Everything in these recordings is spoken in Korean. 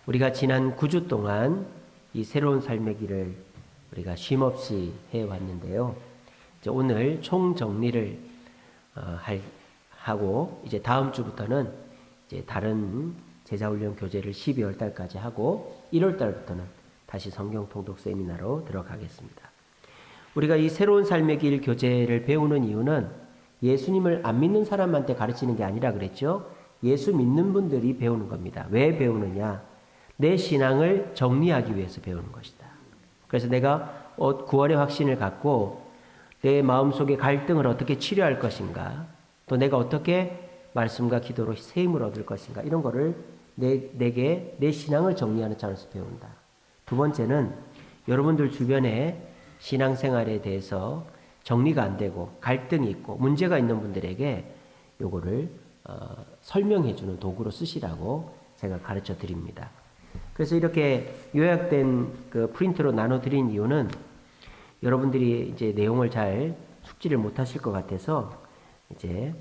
우리가 지난 9주 동안 이 새로운 삶의 길을 우리가 쉼없이 해왔는데요. 이제 오늘 총정리를 하고 이제 다음 주부터는 이제 다른 제자훈련 교재를 12월 달까지 하고 1월 달부터는 다시 성경 통독 세미나로 들어가겠습니다. 우리가 이 새로운 삶의 길 교재를 배우는 이유는 예수님을 안 믿는 사람한테 가르치는 게 아니라 그랬죠. 예수 믿는 분들이 배우는 겁니다. 왜 배우느냐? 내 신앙을 정리하기 위해서 배우는 것이다. 그래서 내가 구원의 확신을 갖고 내 마음속의 갈등을 어떻게 치료할 것인가, 또 내가 어떻게 말씀과 기도로 세임을 얻을 것인가, 이런 거를 내게 내 신앙을 정리하는 차원에서 배운다. 두 번째는 여러분들 주변에 신앙생활에 대해서 정리가 안 되고 갈등이 있고 문제가 있는 분들에게 요거를 설명해주는 도구로 쓰시라고 제가 가르쳐 드립니다. 그래서 이렇게 요약된 그 프린트로 나눠드린 이유는 여러분들이 이제 내용을 잘 숙지를 못하실 것 같아서 이제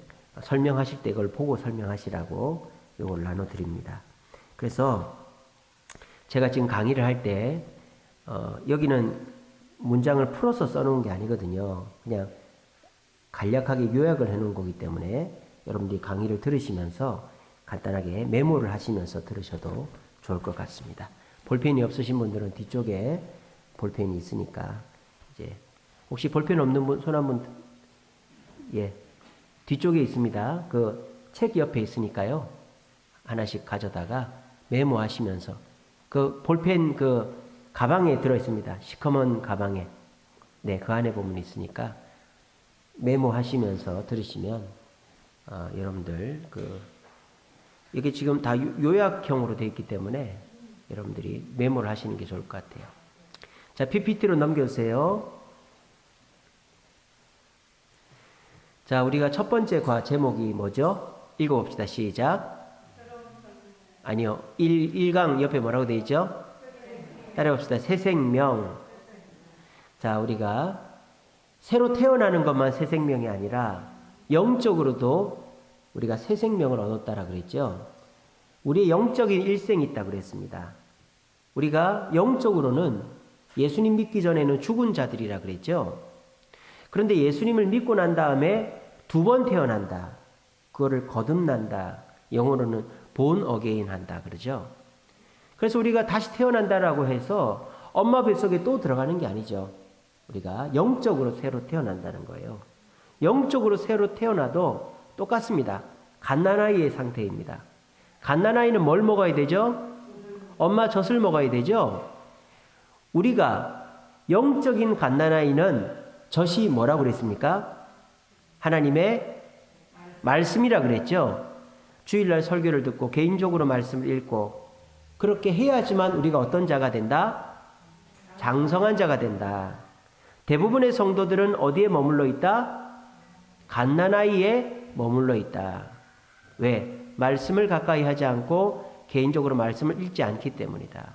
설명하실 때 이걸 보고 설명하시라고 이걸 나눠드립니다. 그래서 제가 지금 강의를 할 때 여기는 문장을 풀어서 써놓은 게 아니거든요. 그냥 간략하게 요약을 해놓은 거기 때문에 여러분들이 강의를 들으시면서 간단하게 메모를 하시면서 들으셔도 좋을 것 같습니다. 볼펜이 없으신 분들은 뒤쪽에 볼펜이 있으니까 이제 혹시 볼펜 없는 분 손 한번, 예, 뒤쪽에 있습니다. 그 책 옆에 있으니까요. 하나씩 가져다가 메모하시면서 그 볼펜 그 가방에 들어 있습니다. 시커먼 가방에. 네, 그 안에 보면 있으니까 메모하시면서 들으시면 여러분들 이게 지금 다 요약형으로 되어 있기 때문에 여러분들이 메모를 하시는 게 좋을 것 같아요. 자, PPT로 넘겨주세요. 자, 우리가 첫 번째 제목이 뭐죠? 읽어봅시다. 시작. 아니요. 1강 옆에 뭐라고 되어 있죠? 따라해봅시다. 새 생명. 자, 우리가 새로 태어나는 것만 새 생명이 아니라 영적으로도 우리가 새 생명을 얻었다라 그랬죠. 우리의 영적인 일생이 있다 그랬습니다. 우리가 영적으로는 예수님 믿기 전에는 죽은 자들이라 그랬죠. 그런데 예수님을 믿고 난 다음에 두 번 태어난다. 그거를 거듭난다. 영어로는 born again 한다 그러죠. 그래서 우리가 다시 태어난다라고 해서 엄마 뱃속에 또 들어가는 게 아니죠. 우리가 영적으로 새로 태어난다는 거예요. 영적으로 새로 태어나도 똑같습니다. 갓난아이의 상태입니다. 갓난아이는 뭘 먹어야 되죠? 엄마 젖을 먹어야 되죠? 우리가 영적인 갓난아이는 젖이 뭐라고 그랬습니까? 하나님의 말씀이라 그랬죠? 주일날 설교를 듣고 개인적으로 말씀을 읽고 그렇게 해야지만 우리가 어떤 자가 된다? 장성한 자가 된다. 대부분의 성도들은 어디에 머물러 있다? 갓난아이에 머물러 있다. 왜? 말씀을 가까이 하지 않고 개인적으로 말씀을 읽지 않기 때문이다.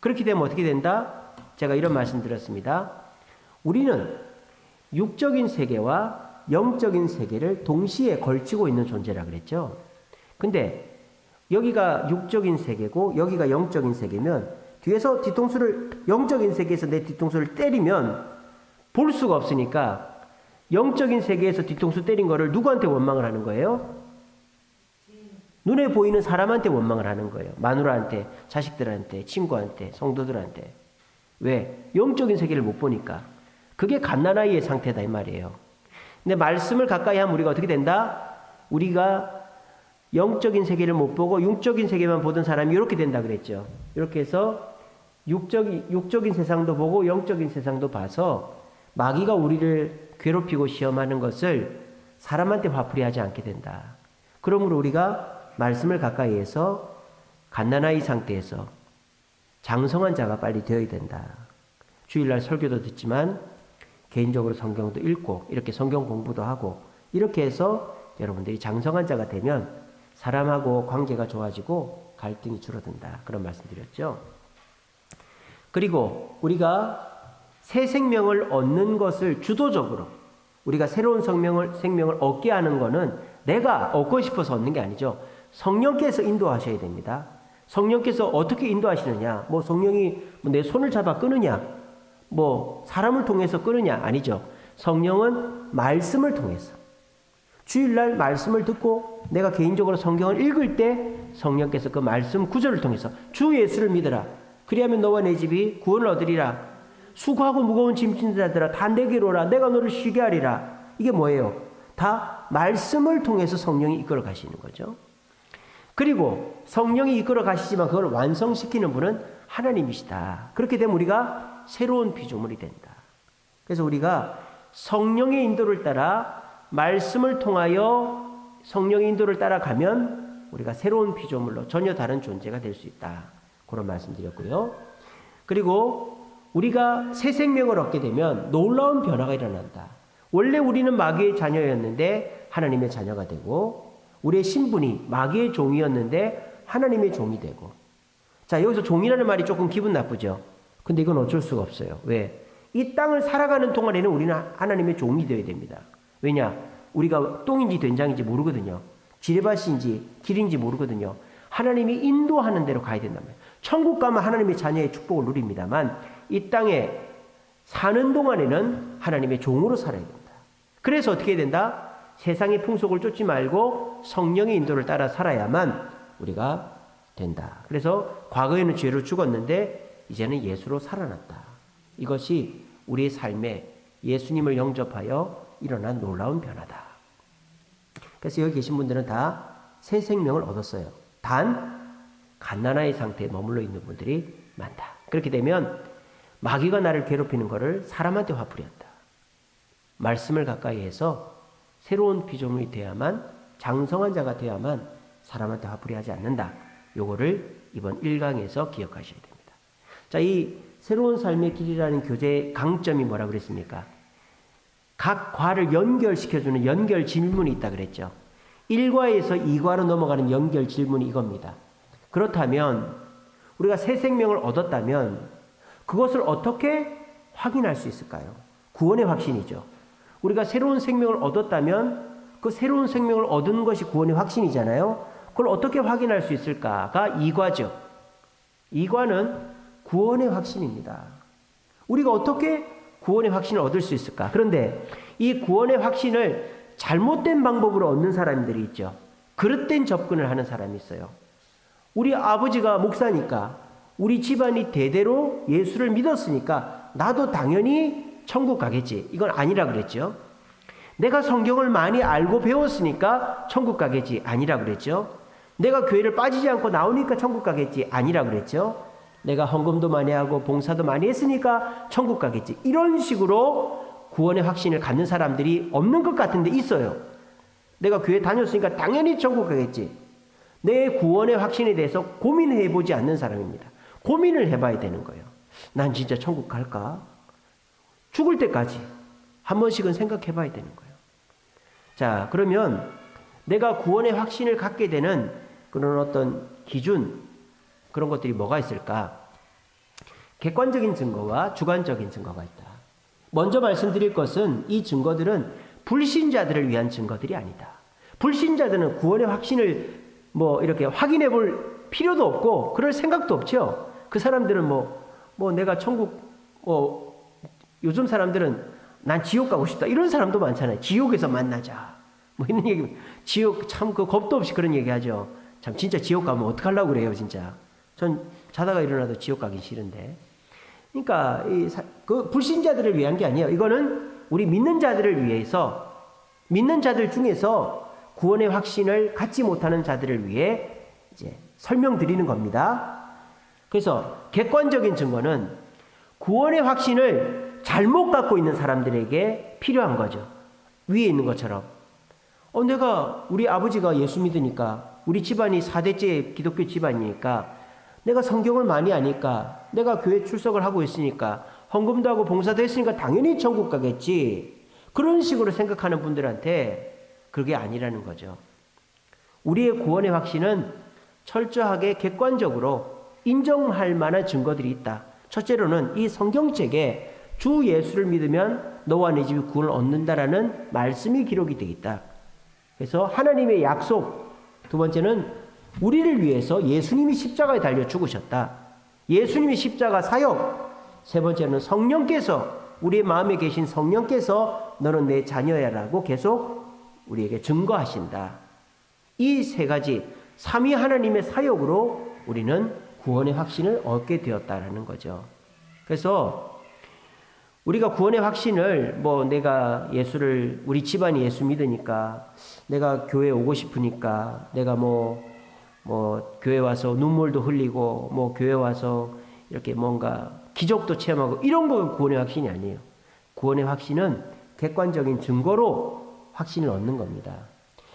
그렇게 되면 어떻게 된다? 제가 이런 말씀 드렸습니다. 우리는 육적인 세계와 영적인 세계를 동시에 걸치고 있는 존재라 그랬죠. 근데 여기가 육적인 세계고 여기가 영적인 세계면 뒤에서 뒤통수를 영적인 세계에서 내 뒤통수를 때리면 볼 수가 없으니까 영적인 세계에서 뒤통수 때린 거를 누구한테 원망을 하는 거예요? 눈에 보이는 사람한테 원망을 하는 거예요. 마누라한테, 자식들한테, 친구한테, 성도들한테. 왜? 영적인 세계를 못 보니까. 그게 갓난아이의 상태다 이 말이에요. 근데 말씀을 가까이 하면 우리가 어떻게 된다? 우리가 영적인 세계를 못 보고 육적인 세계만 보던 사람이 이렇게 된다 그랬죠. 이렇게 해서 육적인 세상도 보고 영적인 세상도 봐서 마귀가 우리를 괴롭히고 시험하는 것을 사람한테 화풀이하지 않게 된다. 그러므로 우리가 말씀을 가까이 해서 갓난아이 상태에서 장성한 자가 빨리 되어야 된다. 주일날 설교도 듣지만 개인적으로 성경도 읽고 이렇게 성경 공부도 하고 이렇게 해서 여러분들이 장성한 자가 되면 사람하고 관계가 좋아지고 갈등이 줄어든다. 그런 말씀 드렸죠. 그리고 우리가 새 생명을 얻는 것을 주도적으로 우리가 새로운 생명을 얻게 하는 것은 내가 얻고 싶어서 얻는 게 아니죠. 성령께서 인도하셔야 됩니다. 성령께서 어떻게 인도하시느냐? 뭐 성령이 내 손을 잡아 끄느냐? 뭐 사람을 통해서 끄느냐? 아니죠. 성령은 말씀을 통해서. 주일날 말씀을 듣고 내가 개인적으로 성경을 읽을 때 성령께서 그 말씀 구절을 통해서 주 예수를 믿어라. 그리하면 너와 내 집이 구원을 얻으리라. 수고하고 무거운 짐 진 자들아 다 내게로 오라. 내가 너를 쉬게 하리라. 이게 뭐예요? 다 말씀을 통해서 성령이 이끌어 가시는 거죠. 그리고 성령이 이끌어 가시지만 그걸 완성시키는 분은 하나님이시다. 그렇게 되면 우리가 새로운 피조물이 된다. 그래서 우리가 성령의 인도를 따라 말씀을 통하여 성령의 인도를 따라가면 우리가 새로운 피조물로 전혀 다른 존재가 될 수 있다. 그런 말씀드렸고요. 그리고 우리가 새 생명을 얻게 되면 놀라운 변화가 일어난다. 원래 우리는 마귀의 자녀였는데 하나님의 자녀가 되고 우리의 신분이 마귀의 종이었는데 하나님의 종이 되고. 자, 여기서 종이라는 말이 조금 기분 나쁘죠. 근데 이건 어쩔 수가 없어요. 왜? 이 땅을 살아가는 동안에는 우리는 하나님의 종이 되어야 됩니다. 왜냐? 우리가 똥인지 된장인지 모르거든요. 지뢰밭인지 길인지 모르거든요. 하나님이 인도하는 대로 가야 된다면. 천국 가면 하나님의 자녀의 축복을 누립니다만 이 땅에 사는 동안에는 하나님의 종으로 살아야 된다. 그래서 어떻게 해야 된다? 세상의 풍속을 쫓지 말고 성령의 인도를 따라 살아야만 우리가 된다. 그래서 과거에는 죄로 죽었는데 이제는 예수로 살아났다. 이것이 우리의 삶에 예수님을 영접하여 일어난 놀라운 변화다. 그래서 여기 계신 분들은 다 새 생명을 얻었어요. 단 갓난아의 상태에 머물러 있는 분들이 많다. 그렇게 되면 마귀가 나를 괴롭히는 것을 사람한테 화풀이한다. 말씀을 가까이 해서 새로운 피조물이 되어야만, 장성한 자가 되어야만 사람한테 화풀이하지 않는다. 요거를 이번 1강에서 기억하셔야 됩니다. 자, 이 새로운 삶의 길이라는 교재의 강점이 뭐라고 그랬습니까? 각 과를 연결시켜주는 연결 질문이 있다 그랬죠. 1과에서 2과로 넘어가는 연결 질문이 이겁니다. 그렇다면 우리가 새 생명을 얻었다면 그것을 어떻게 확인할 수 있을까요? 구원의 확신이죠. 우리가 새로운 생명을 얻었다면 그 새로운 생명을 얻은 것이 구원의 확신이잖아요. 그걸 어떻게 확인할 수 있을까가 2과죠. 2과는 구원의 확신입니다. 우리가 어떻게 구원의 확신을 얻을 수 있을까? 그런데 이 구원의 확신을 잘못된 방법으로 얻는 사람들이 있죠. 그릇된 접근을 하는 사람이 있어요. 우리 아버지가 목사니까 우리 집안이 대대로 예수를 믿었으니까 나도 당연히 천국 가겠지. 이건 아니라 그랬죠. 내가 성경을 많이 알고 배웠으니까 천국 가겠지. 아니라 그랬죠. 내가 교회를 빠지지 않고 나오니까 천국 가겠지. 아니라 그랬죠. 내가 헌금도 많이 하고 봉사도 많이 했으니까 천국 가겠지. 이런 식으로 구원의 확신을 갖는 사람들이 없는 것 같은데 있어요. 내가 교회 다녔으니까 당연히 천국 가겠지. 내 구원의 확신에 대해서 고민해보지 않는 사람입니다. 고민을 해봐야 되는 거예요. 난 진짜 천국 갈까? 죽을 때까지 한 번씩은 생각해봐야 되는 거예요. 자, 그러면 내가 구원의 확신을 갖게 되는 그런 어떤 기준, 그런 것들이 뭐가 있을까? 객관적인 증거와 주관적인 증거가 있다. 먼저 말씀드릴 것은 이 증거들은 불신자들을 위한 증거들이 아니다. 불신자들은 구원의 확신을 이렇게 확인해 볼 필요도 없고 그럴 생각도 없죠. 그 사람들은 내가 천국, 요즘 사람들은 난 지옥 가고 싶다. 이런 사람도 많잖아요. 지옥에서 만나자. 이런 얘기, 지옥 참 겁도 없이 그런 얘기 하죠. 참 진짜 지옥 가면 어떡하려고 그래요, 진짜. 전 자다가 일어나도 지옥 가기 싫은데. 그러니까 그 불신자들을 위한 게 아니에요. 이거는 우리 믿는 자들을 위해서, 믿는 자들 중에서 구원의 확신을 갖지 못하는 자들을 위해 이제 설명드리는 겁니다. 그래서 객관적인 증거는 구원의 확신을 잘못 갖고 있는 사람들에게 필요한 거죠. 위에 있는 것처럼. 우리 아버지가 예수 믿으니까, 우리 집안이 4대째 기독교 집안이니까, 내가 성경을 많이 아니까, 내가 교회 출석을 하고 있으니까, 헌금도 하고 봉사도 했으니까 당연히 천국 가겠지. 그런 식으로 생각하는 분들한테 그게 아니라는 거죠. 우리의 구원의 확신은 철저하게 객관적으로 인정할 만한 증거들이 있다. 첫째로는 이 성경책에 주 예수를 믿으면 너와 내 집이 구원을 얻는다라는 말씀이 기록이 되어 있다. 그래서 하나님의 약속, 두 번째는 우리를 위해서 예수님이 십자가에 달려 죽으셨다. 예수님이 십자가 사역. 세 번째는 성령께서, 우리의 마음에 계신 성령께서 너는 내 자녀야라고 계속 우리에게 증거하신다. 이 세 가지 삼위 하나님의 사역으로 우리는 구원의 확신을 얻게 되었다라는 거죠. 그래서 우리가 구원의 확신을 내가 예수를, 우리 집안이 예수 믿으니까, 내가 교회 오고 싶으니까, 내가 교회 와서 눈물도 흘리고 교회 와서 이렇게 뭔가 기적도 체험하고 이런 거 구원의 확신이 아니에요. 구원의 확신은 객관적인 증거로 확신을 얻는 겁니다.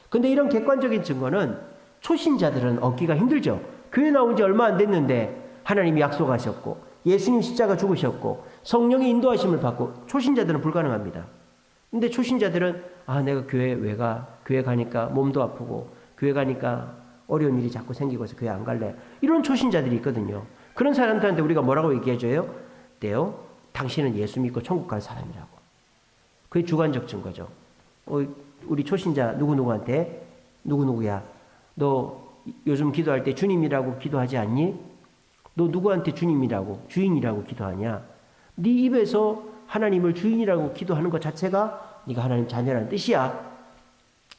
근데 이런 객관적인 증거는 초신자들은 얻기가 힘들죠. 교회 나온 지 얼마 안 됐는데 하나님이 약속하셨고 예수님 십자가 죽으셨고 성령의 인도하심을 받고, 초신자들은 불가능합니다. 근데 초신자들은 내가 교회 왜 가? 교회 가니까 몸도 아프고 교회 가니까 어려운 일이 자꾸 생기고 해서 교회 안 갈래. 이런 초신자들이 있거든요. 그런 사람들한테 우리가 뭐라고 얘기해줘요? 당신은 예수 믿고 천국 갈 사람이라고. 그게 주관적 증거죠. 우리 초신자 누구누구한테 누구누구야, 너 요즘 기도할 때 주님이라고 기도하지 않니? 너 누구한테 주님이라고, 주인이라고 기도하냐? 네 입에서 하나님을 주인이라고 기도하는 것 자체가 네가 하나님 자녀라는 뜻이야.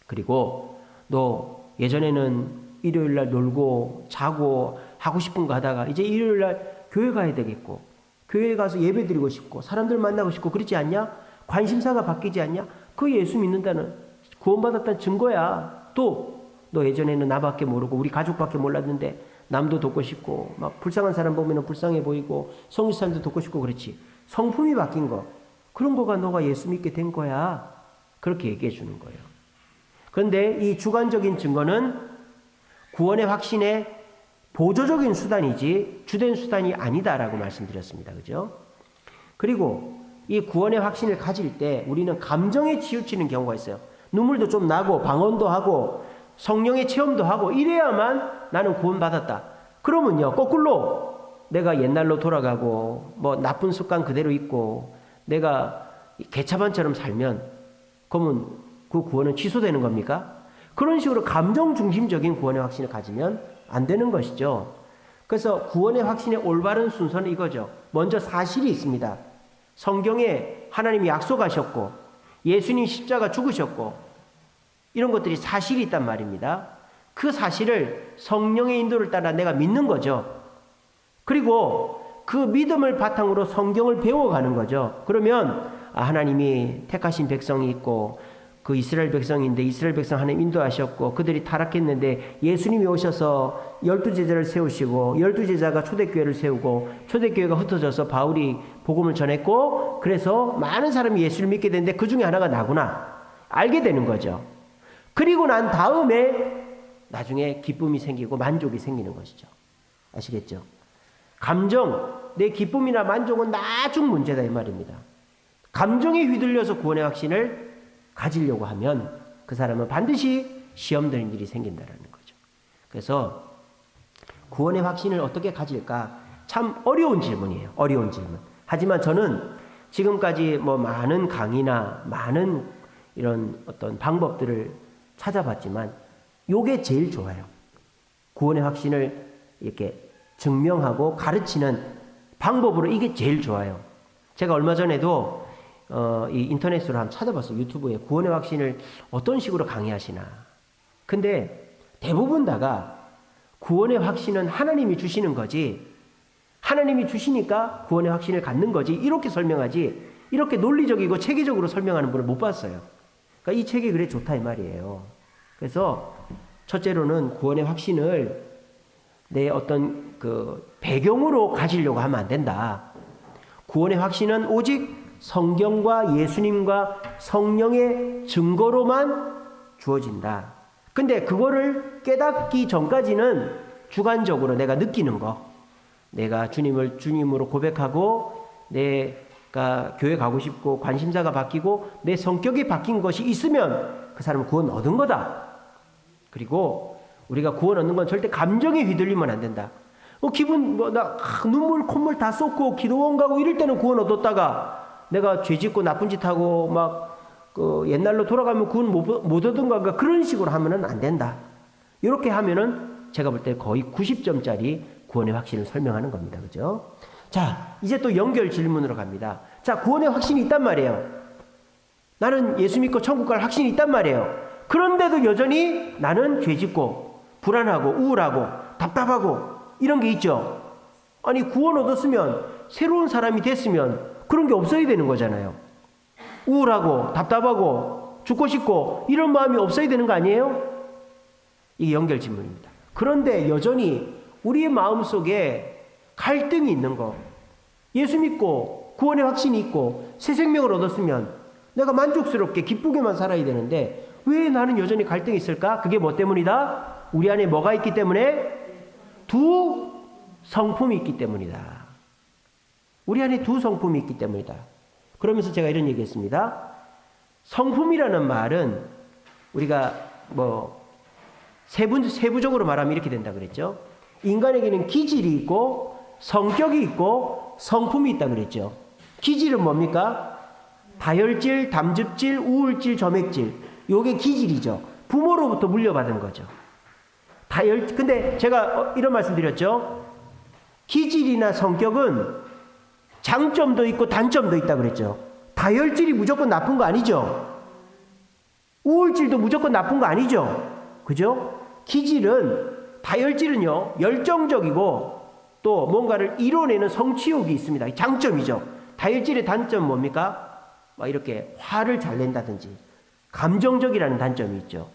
그리고 너 예전에는 일요일날 놀고 자고 하고 싶은 거 하다가 이제 일요일날 교회 가야 되겠고, 교회 가서 예배 드리고 싶고 사람들 만나고 싶고 그러지 않냐? 관심사가 바뀌지 않냐? 그 예수 믿는다는, 구원받았다는 증거야. 또 너 예전에는 나밖에 모르고 우리 가족밖에 몰랐는데 남도 돕고 싶고 막 불쌍한 사람 보면 불쌍해 보이고 성리 사람도 돕고 싶고 그렇지. 성품이 바뀐 거, 그런 거가 너가 예수 믿게 된 거야. 그렇게 얘기해 주는 거예요. 그런데 이 주관적인 증거는 구원의 확신의 보조적인 수단이지 주된 수단이 아니다라고 말씀드렸습니다. 그죠? 그리고 이 구원의 확신을 가질 때 우리는 감정에 치우치는 경우가 있어요. 눈물도 좀 나고 방언도 하고 성령의 체험도 하고 이래야만 나는 구원받았다. 그러면요, 거꾸로 내가 옛날로 돌아가고 나쁜 습관 그대로 있고 내가 개차반처럼 살면 그러면 그 구원은 취소되는 겁니까? 그런 식으로 감정 중심적인 구원의 확신을 가지면 안 되는 것이죠. 그래서 구원의 확신의 올바른 순서는 이거죠. 먼저 사실이 있습니다. 성경에 하나님이 약속하셨고 예수님 십자가 죽으셨고 이런 것들이 사실이 있단 말입니다. 그 사실을 성령의 인도를 따라 내가 믿는 거죠. 그리고 그 믿음을 바탕으로 성경을 배워가는 거죠. 그러면 하나님이 택하신 백성이 있고 그 이스라엘 백성인데 이스라엘 백성 하나님 인도하셨고 그들이 타락했는데 예수님이 오셔서 12제자를 세우시고 12제자가 초대교회를 세우고 초대교회가 흩어져서 바울이 복음을 전했고 그래서 많은 사람이 예수를 믿게 되는데 그 중에 하나가 나구나 알게 되는 거죠. 그리고 난 다음에 나중에 기쁨이 생기고 만족이 생기는 것이죠. 아시겠죠? 감정, 내 기쁨이나 만족은 나중 문제다 이 말입니다. 감정에 휘둘려서 구원의 확신을 가지려고 하면 그 사람은 반드시 시험되는 일이 생긴다는 거죠. 그래서 구원의 확신을 어떻게 가질까? 참 어려운 질문이에요. 어려운 질문. 하지만 저는 지금까지 많은 강의나 많은 이런 어떤 방법들을 찾아봤지만 요게 제일 좋아요. 구원의 확신을 이렇게 증명하고 가르치는 방법으로 이게 제일 좋아요. 제가 얼마 전에도 이 인터넷으로 한번 찾아봤어요. 유튜브에 구원의 확신을 어떤 식으로 강의하시나. 근데 대부분 다가 구원의 확신은 하나님이 주시는 거지, 하나님이 주시니까 구원의 확신을 갖는 거지, 이렇게 설명하지 이렇게 논리적이고 체계적으로 설명하는 분을 못 봤어요. 그러니까 이 책이 그래 좋다 이 말이에요. 그래서 첫째로는 구원의 확신을 내 어떤 그 배경으로 가지려고 하면 안 된다. 구원의 확신은 오직 성경과 예수님과 성령의 증거로만 주어진다. 근데 그거를 깨닫기 전까지는 주관적으로 내가 느끼는 거, 내가 주님을 주님으로 고백하고 내가 교회 가고 싶고 관심사가 바뀌고 내 성격이 바뀐 것이 있으면 그 사람은 구원 얻은 거다. 그리고 우리가 구원 얻는 건 절대 감정에 휘둘리면 안 된다. 기분 눈물 콧물 다 쏟고 기도원 가고 이럴 때는 구원 얻었다가 내가 죄 짓고 나쁜 짓 하고 옛날로 돌아가면 구원 못 얻은 건가, 그런 식으로 하면은 안 된다. 이렇게 하면은 제가 볼 때 거의 90점짜리 구원의 확신을 설명하는 겁니다. 그죠? 자, 이제 또 연결 질문으로 갑니다. 자, 구원의 확신이 있단 말이에요. 나는 예수 믿고 천국 갈 확신이 있단 말이에요. 그런데도 여전히 나는 죄짓고 불안하고 우울하고 답답하고 이런 게 있죠. 아니, 구원 얻었으면 새로운 사람이 됐으면 그런 게 없어야 되는 거잖아요. 우울하고 답답하고 죽고 싶고 이런 마음이 없어야 되는 거 아니에요? 이게 연결 질문입니다. 그런데 여전히 우리의 마음속에 갈등이 있는 거. 예수 믿고 구원의 확신이 있고 새 생명을 얻었으면 내가 만족스럽게 기쁘게만 살아야 되는데 왜 나는 여전히 갈등이 있을까? 그게 뭐 때문이다? 우리 안에 뭐가 있기 때문에? 두 성품이 있기 때문이다. 우리 안에 두 성품이 있기 때문이다. 그러면서 제가 이런 얘기했습니다. 성품이라는 말은 우리가 뭐 세부적으로 말하면 이렇게 된다 그랬죠. 인간에게는 기질이 있고 성격이 있고 성품이 있다 그랬죠. 기질은 뭡니까? 다혈질, 담즙질, 우울질, 점액질. 요게 기질이죠. 부모로부터 물려받은 거죠. 근데 제가 이런 말씀 드렸죠. 기질이나 성격은 장점도 있고 단점도 있다 그랬죠. 다혈질이 무조건 나쁜 거 아니죠. 우울질도 무조건 나쁜 거 아니죠. 그죠? 다혈질은요, 열정적이고 또 뭔가를 이뤄내는 성취욕이 있습니다. 장점이죠. 다혈질의 단점은 뭡니까? 막 이렇게 화를 잘 낸다든지 감정적이라는 단점이 있죠.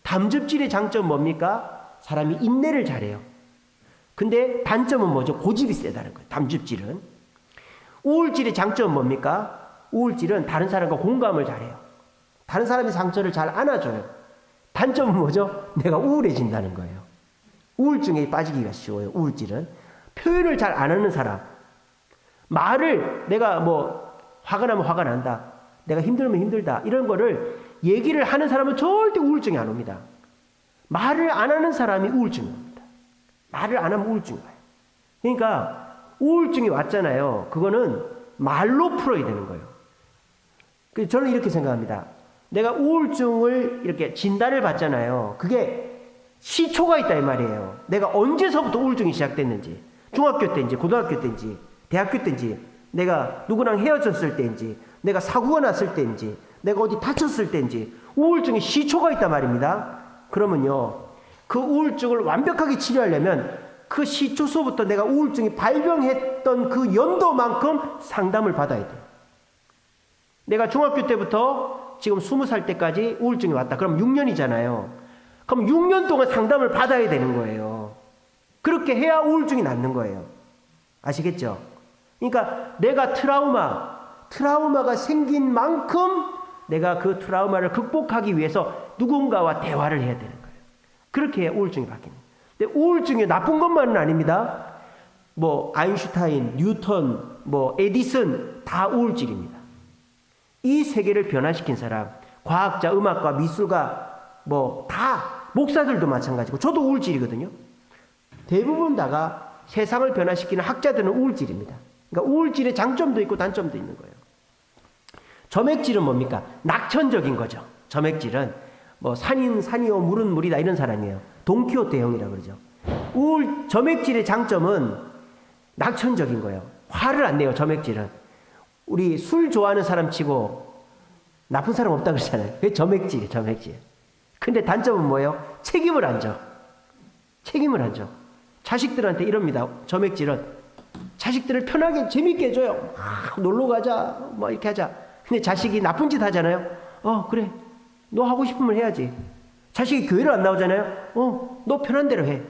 담즙질의 장점은 뭡니까? 사람이 인내를 잘해요. 근데 단점은 뭐죠? 고집이 세다는 거예요. 담즙질은. 우울질의 장점은 뭡니까? 우울질은 다른 사람과 공감을 잘해요. 다른 사람의 상처를 잘 안아줘요. 단점은 뭐죠? 내가 우울해진다는 거예요. 우울증에 빠지기가 쉬워요. 우울질은. 표현을 잘 안 하는 사람. 말을 내가 뭐 화가 나면 화가 난다. 내가 힘들면 힘들다. 이런 거를 얘기를 하는 사람은 절대 우울증이 안 옵니다. 말을 안 하는 사람이 우울증이 옵니다. 말을 안 하면 우울증이 와요. 그러니까 우울증이 왔잖아요. 그거는 말로 풀어야 되는 거예요. 그래서 저는 이렇게 생각합니다. 내가 우울증을 이렇게 진단을 받잖아요. 그게 시초가 있다 이 말이에요. 내가 언제서부터 우울증이 시작됐는지, 중학교 때인지 고등학교 때인지 대학교 때인지, 내가 누구랑 헤어졌을 때인지, 내가 사고가 났을 때인지, 내가 어디 다쳤을 때인지 우울증의 시초가 있단 말입니다. 그러면요, 그 우울증을 완벽하게 치료하려면 그 시초서부터 내가 우울증이 발병했던 그 연도만큼 상담을 받아야 돼요. 내가 중학교 때부터 지금 20살 때까지 우울증이 왔다. 그럼 6년이잖아요. 그럼 6년 동안 상담을 받아야 되는 거예요. 그렇게 해야 우울증이 낫는 거예요. 아시겠죠? 그러니까 내가 트라우마가 생긴 만큼 내가 그 트라우마를 극복하기 위해서 누군가와 대화를 해야 되는 거예요. 그렇게 해야 우울증이 바뀌는 거예요. 근데 우울증이 나쁜 것만은 아닙니다. 뭐 아인슈타인, 뉴턴, 뭐 에디슨 다 우울질입니다. 이 세계를 변화시킨 사람, 과학자, 음악가, 미술가, 뭐 다 목사들도 마찬가지고 저도 우울질이거든요. 대부분 다가 세상을 변화시키는 학자들은 우울질입니다. 그러니까 우울질의 장점도 있고 단점도 있는 거예요. 점액질은 뭡니까? 낙천적인 거죠. 점액질은 뭐 산인 산이요 물은 물이다 이런 사람이에요. 돈키호테형이라고 그러죠. 점액질의 장점은 낙천적인 거예요. 화를 안 내요. 점액질은. 우리 술 좋아하는 사람 치고 나쁜 사람 없다 그러잖아요. 그게 점액질이에요. 점액질. 근데 단점은 뭐예요? 책임을 안 져. 책임을 안 져. 자식들한테 이럽니다. 점액질은. 자식들을 편하게 재밌게 해줘요. 놀러 가자. 뭐 이렇게 하자. 근데 자식이 나쁜 짓 하잖아요. 그래. 너 하고 싶으면 해야지. 자식이 교회를 안 나오잖아요. 너 편한 대로 해.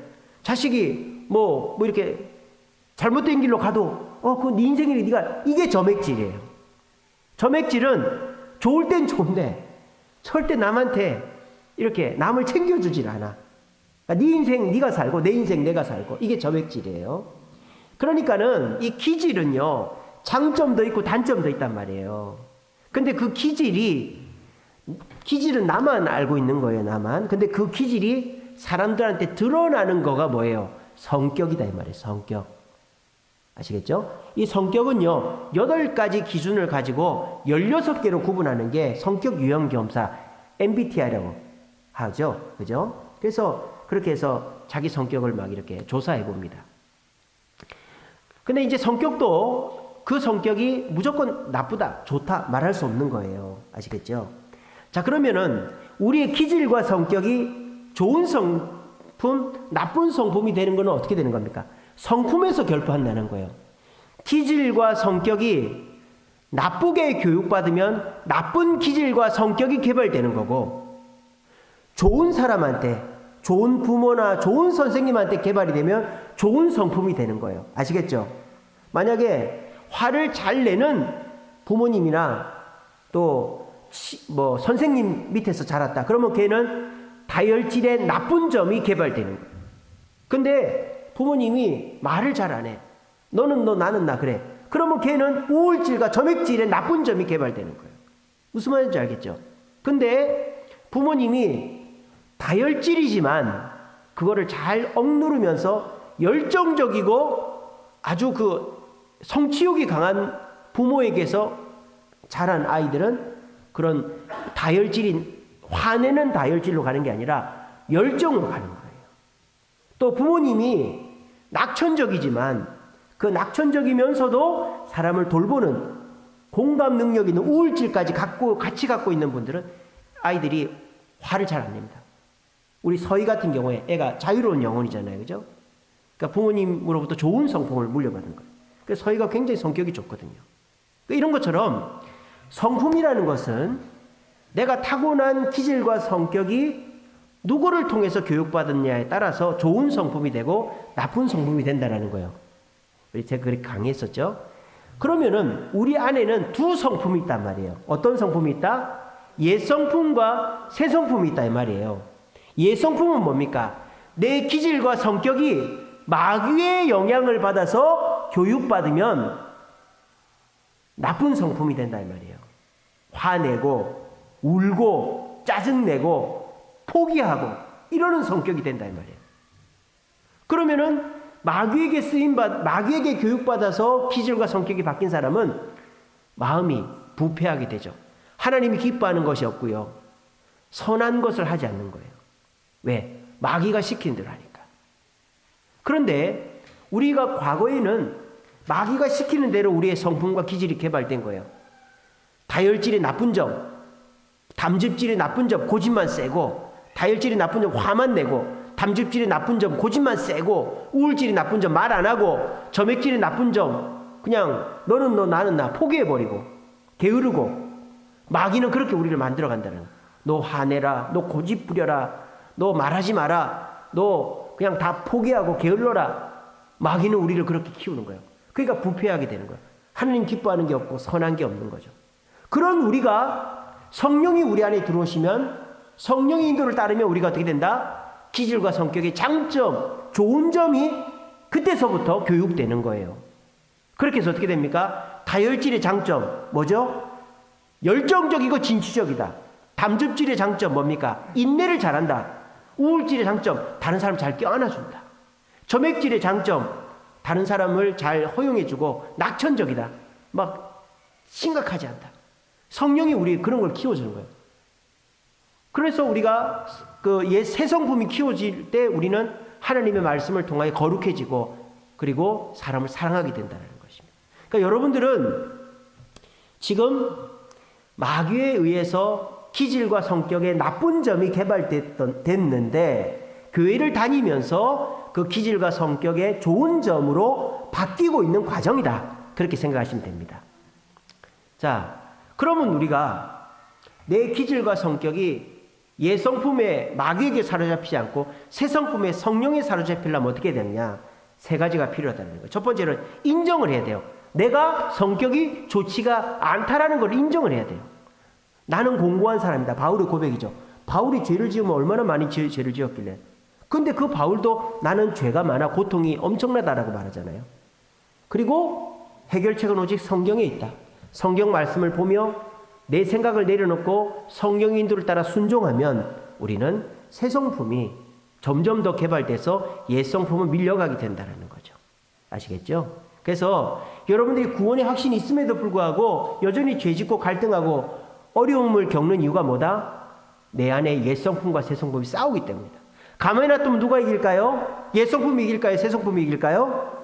자식이 뭐 이렇게 잘못된 길로 가도 그건 네 인생이니 네가. 이게 점액질이에요. 점액질은 좋을 땐 좋은데 절대 남한테 이렇게 남을 챙겨주질 않아. 그러니까 네 인생 네가 살고 내 인생 내가 살고. 이게 점액질이에요. 그러니까는 이 기질은요, 장점도 있고 단점도 있단 말이에요. 근데 그 기질은 나만 알고 있는 거예요. 나만. 근데 그 기질이 사람들한테 드러나는 거가 뭐예요? 성격이다 이 말이에요. 성격. 아시겠죠? 이 성격은요, 8가지 기준을 가지고 16개로 구분하는 게 성격 유형 겸사 MBTI라고 하죠. 그죠? 그래서 그렇게 해서 자기 성격을 막 이렇게 조사해 봅니다. 근데 이제 성격도 그 성격이 무조건 나쁘다, 좋다 말할 수 없는 거예요. 아시겠죠? 자, 그러면은 우리의 기질과 성격이 좋은 성품, 나쁜 성품이 되는 것은 어떻게 되는 겁니까? 성품에서 결부한다는 거예요. 기질과 성격이 나쁘게 교육받으면 나쁜 기질과 성격이 개발되는 거고, 좋은 사람한테, 좋은 부모나 좋은 선생님한테 개발이 되면 좋은 성품이 되는 거예요. 아시겠죠? 만약에 화를 잘 내는 부모님이나 또 뭐 선생님 밑에서 자랐다. 그러면 걔는 다혈질의 나쁜 점이 개발되는 거예요. 근데 부모님이 말을 잘 안 해. 너는 너, 나는 나 그래. 그러면 걔는 우울질과 점액질의 나쁜 점이 개발되는 거예요. 무슨 말인지 알겠죠? 근데 부모님이 다혈질이지만 그거를 잘 억누르면서 열정적이고 아주 그 성취욕이 강한 부모에게서 자란 아이들은 그런 다혈질인, 화내는 다혈질로 가는 게 아니라 열정으로 가는 거예요. 또 부모님이 낙천적이지만 그 낙천적이면서도 사람을 돌보는 공감 능력 있는 우울질까지 같이 갖고 있는 분들은 아이들이 화를 잘 안 냅니다. 우리 서희 같은 경우에 애가 자유로운 영혼이잖아요. 그죠? 그러니까 부모님으로부터 좋은 성품을 물려받은 거예요. 그래서 서희가 굉장히 성격이 좋거든요. 그러니까 이런 것처럼 성품이라는 것은 내가 타고난 기질과 성격이 누구를 통해서 교육받았냐에 따라서 좋은 성품이 되고 나쁜 성품이 된다는 거예요. 제가 그렇게 강의했었죠. 그러면은 우리 안에는 두 성품이 있단 말이에요. 어떤 성품이 있다? 옛 성품과 새 성품이 있다 이 말이에요. 옛 성품은 뭡니까? 내 기질과 성격이 마귀의 영향을 받아서 교육받으면 나쁜 성품이 된다 이 말이에요. 화내고 울고 짜증내고 포기하고 이러는 성격이 된다 이 말이에요. 그러면은 마귀에게 교육받아서 기질과 성격이 바뀐 사람은 마음이 부패하게 되죠. 하나님이 기뻐하는 것이 없고요. 선한 것을 하지 않는 거예요. 왜? 마귀가 시킨 대로 하니까. 그런데 우리가 과거에는 마귀가 시키는 대로 우리의 성품과 기질이 개발된 거예요. 다혈질의 나쁜 점, 담즙질의 나쁜 점, 고집만 세고, 다혈질의 나쁜 점, 화만 내고, 담즙질의 나쁜 점, 고집만 세고, 우울질의 나쁜 점, 말 안 하고, 점액질의 나쁜 점, 그냥 너는 너, 나는 나 포기해버리고, 게으르고, 마귀는 그렇게 우리를 만들어간다는 거예요. 너 화내라, 너 고집 부려라, 너 말하지 마라, 너 그냥 다 포기하고 게을러라. 마귀는 우리를 그렇게 키우는 거예요. 그러니까 부패하게 되는 거예요. 하나님 기뻐하는 게 없고 선한 게 없는 거죠. 그런 우리가 성령이 우리 안에 들어오시면 성령의 인도를 따르면 우리가 어떻게 된다? 기질과 성격의 장점, 좋은 점이 그때서부터 교육되는 거예요. 그렇게 해서 어떻게 됩니까? 다혈질의 장점 뭐죠? 열정적이고 진취적이다. 담즙질의 장점 뭡니까? 인내를 잘한다. 우울질의 장점, 다른 사람 잘 껴안아준다. 점액질의 장점, 다른 사람을 잘 허용해주고 낙천적이다. 막 심각하지 않다. 성령이 우리 그런 걸 키워주는 거예요. 그래서 우리가 그 옛 새 성품이 키워질 때 우리는 하나님의 말씀을 통하여 거룩해지고 그리고 사람을 사랑하게 된다는 것입니다. 그러니까 여러분들은 지금 마귀에 의해서 기질과 성격의 나쁜 점이 개발됐는데 교회를 다니면서 그 기질과 성격의 좋은 점으로 바뀌고 있는 과정이다. 그렇게 생각하시면 됩니다. 자, 그러면 우리가 내 기질과 성격이 옛 성품의 마귀에게 사로잡히지 않고 새 성품의 성령에 사로잡히려면 어떻게 되느냐? 세 가지가 필요하다는 거예요. 첫 번째는 인정을 해야 돼요. 내가 성격이 좋지가 않다라는 걸 인정을 해야 돼요. 나는 공고한 사람이다. 바울의 고백이죠. 바울이 죄를 지으면 얼마나 많이 죄를 지었길래. 근데 그 바울도 나는 죄가 많아 고통이 엄청나다라고 말하잖아요. 그리고 해결책은 오직 성경에 있다. 성경 말씀을 보며 내 생각을 내려놓고 성령의 인도를 따라 순종하면 우리는 새 성품이 점점 더 개발돼서 옛 성품은 밀려가게 된다는 거죠. 아시겠죠? 그래서 여러분들이 구원의 확신이 있음에도 불구하고 여전히 죄짓고 갈등하고 어려움을 겪는 이유가 뭐다? 내 안에 옛 성품과 새 성품이 싸우기 때문이다. 가만히 놔두면 누가 이길까요? 옛 성품이 이길까요? 새 성품이 이길까요?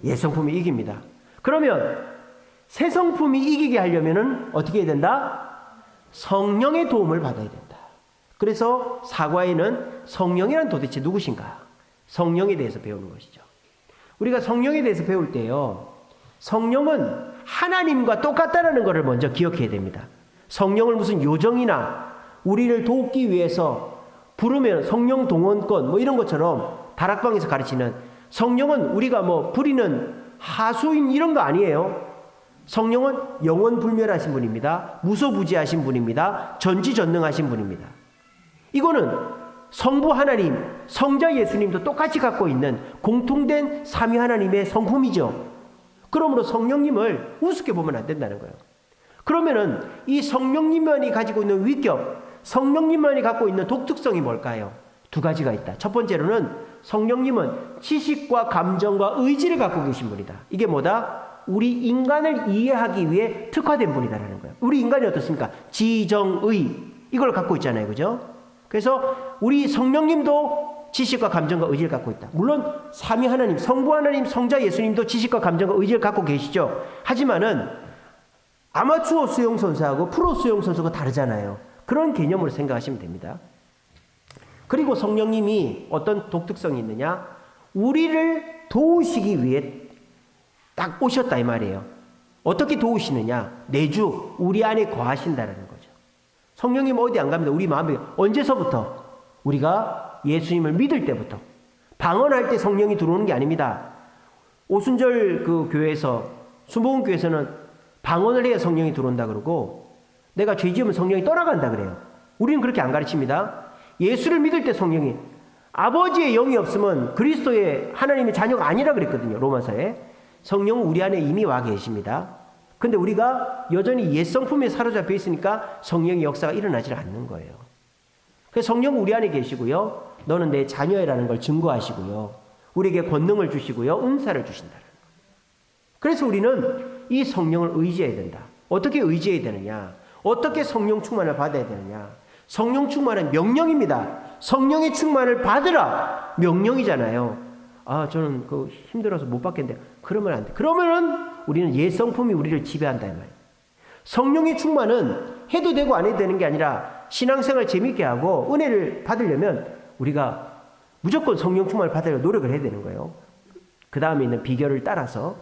옛 성품이 이깁니다. 그러면 새 성품이 이기게 하려면은 어떻게 해야 된다? 성령의 도움을 받아야 된다. 그래서 사과에는 성령이란 도대체 누구신가? 성령에 대해서 배우는 것이죠. 우리가 성령에 대해서 배울 때요, 성령은 하나님과 똑같다는 것을 먼저 기억해야 됩니다. 성령을 무슨 요정이나 우리를 돕기 위해서 부르면 성령 동원권 뭐 이런 것처럼 다락방에서 가르치는, 성령은 우리가 뭐 부리는 하수인 이런 거 아니에요. 성령은 영원불멸하신 분입니다. 무소부지하신 분입니다. 전지전능하신 분입니다. 이거는 성부 하나님, 성자 예수님도 똑같이 갖고 있는 공통된 삼위 하나님의 성품이죠. 그러므로 성령님을 우습게 보면 안 된다는 거예요. 그러면은 이 성령님만이 가지고 있는 위격, 성령님만이 갖고 있는 독특성이 뭘까요? 두 가지가 있다. 첫 번째로는 성령님은 지식과 감정과 의지를 갖고 계신 분이다. 이게 뭐다? 우리 인간을 이해하기 위해 특화된 분이다라는 거예요. 우리 인간이 어떻습니까? 지정의, 이걸 갖고 있잖아요. 그죠? 그래서 우리 성령님도 지식과 감정과 의지를 갖고 있다. 물론 삼위 하나님, 성부 하나님, 성자 예수님도 지식과 감정과 의지를 갖고 계시죠. 하지만은 아마추어 수영선수하고 프로 수영선수가 다르잖아요. 그런 개념으로 생각하시면 됩니다. 그리고 성령님이 어떤 독특성이 있느냐? 우리를 도우시기 위해 딱 오셨다 이 말이에요. 어떻게 도우시느냐? 내주 우리 안에 거하신다는 거죠. 성령님 어디 안 갑니다. 우리 마음에. 언제서부터? 우리가 예수님을 믿을 때부터. 방언할 때 성령이 들어오는 게 아닙니다. 오순절 그 교회에서, 순복음 교회에서는 방언을 해야 성령이 들어온다 그러고, 내가 죄 지으면 성령이 떠나간다 그래요. 우리는 그렇게 안 가르칩니다. 예수를 믿을 때 성령이, 아버지의 영이 없으면 그리스도의 하나님의 자녀가 아니라 그랬거든요. 로마서에. 성령은 우리 안에 이미 와 계십니다. 근데 우리가 여전히 옛 성품에 사로잡혀 있으니까 성령의 역사가 일어나지 않는 거예요. 그래서 성령은 우리 안에 계시고요. 너는 내 자녀라는 걸 증거하시고요. 우리에게 권능을 주시고요. 은사를 주신다는 거예요. 그래서 우리는 이 성령을 의지해야 된다. 어떻게 의지해야 되느냐? 어떻게 성령 충만을 받아야 되느냐? 성령 충만은 명령입니다. 성령의 충만을 받으라. 명령이잖아요. 아, 저는 그 힘들어서 못 받겠는데. 그러면 안 돼. 그러면은 우리는 옛 성품이 우리를 지배한다 이 말이에요. 성령의 충만은 해도 되고 안 해도 되는 게 아니라 신앙생활 재밌게 하고 은혜를 받으려면 우리가 무조건 성령 충만을 받으려고 노력을 해야 되는 거예요. 그 다음에 있는 비결을 따라서.